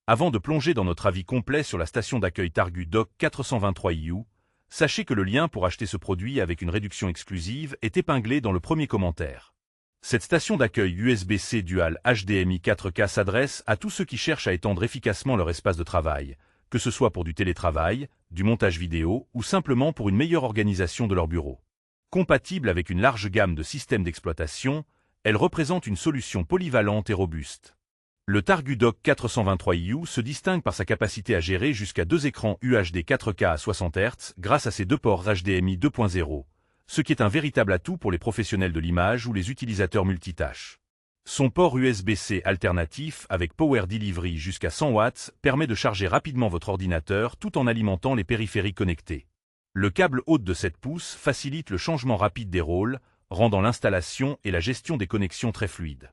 Avant de plonger dans notre avis complet sur la station d'accueil Targu Dock 423EU, sachez que le lien pour acheter ce produit avec une réduction exclusive est épinglé dans le premier commentaire. Cette station d'accueil USB-C Dual HDMI 4K s'adresse à tous ceux qui cherchent à étendre efficacement leur espace de travail, que ce soit pour du télétravail, du montage vidéo ou simplement pour une meilleure organisation de leur bureau. Compatible avec une large gamme de systèmes d'exploitation, elle représente une solution polyvalente et robuste. Le Targu Dock 423EU se distingue par sa capacité à gérer jusqu'à 2 écrans UHD 4K à 60 Hz grâce à ses 2 ports HDMI 2.0, ce qui est un véritable atout pour les professionnels de l'image ou les utilisateurs multitâches. Son port USB-C alternatif avec Power Delivery jusqu'à 100 watts permet de charger rapidement votre ordinateur tout en alimentant les périphériques connectés. Le câble haute de 7 pouces facilite le changement rapide des rôles, rendant l'installation et la gestion des connexions très fluides.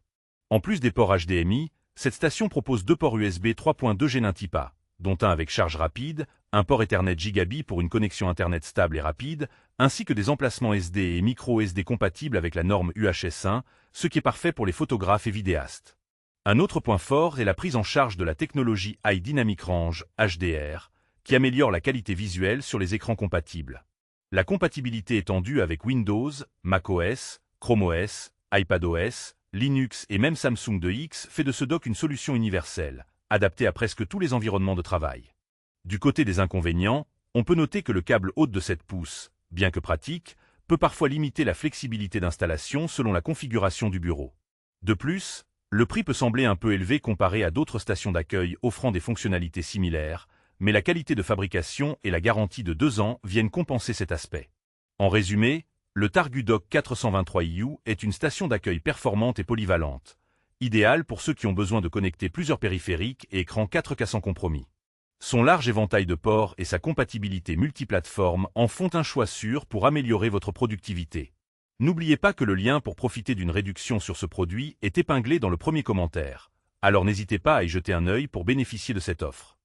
En plus des ports HDMI, cette station propose 2 ports USB 3.2 Genintipa, dont un avec charge rapide, un port Ethernet Gigabit pour une connexion Internet stable et rapide, ainsi que des emplacements SD et micro SD compatibles avec la norme UHS-1, ce qui est parfait pour les photographes et vidéastes. Un autre point fort est la prise en charge de la technologie High Dynamic Range HDR, qui améliore la qualité visuelle sur les écrans compatibles. La compatibilité étendue avec Windows, macOS, ChromeOS, iPadOS, Linux et même Samsung 2X fait de ce dock une solution universelle, adaptée à presque tous les environnements de travail. Du côté des inconvénients, on peut noter que le câble haute de 7 pouces, bien que pratique, peut parfois limiter la flexibilité d'installation selon la configuration du bureau. De plus, le prix peut sembler un peu élevé comparé à d'autres stations d'accueil offrant des fonctionnalités similaires, mais la qualité de fabrication et la garantie de 2 ans viennent compenser cet aspect. En résumé, le Targu Dock 423EU est une station d'accueil performante et polyvalente, idéale pour ceux qui ont besoin de connecter plusieurs périphériques et écrans 4K sans compromis. Son large éventail de ports et sa compatibilité multiplateforme en font un choix sûr pour améliorer votre productivité. N'oubliez pas que le lien pour profiter d'une réduction sur ce produit est épinglé dans le premier commentaire, alors n'hésitez pas à y jeter un œil pour bénéficier de cette offre.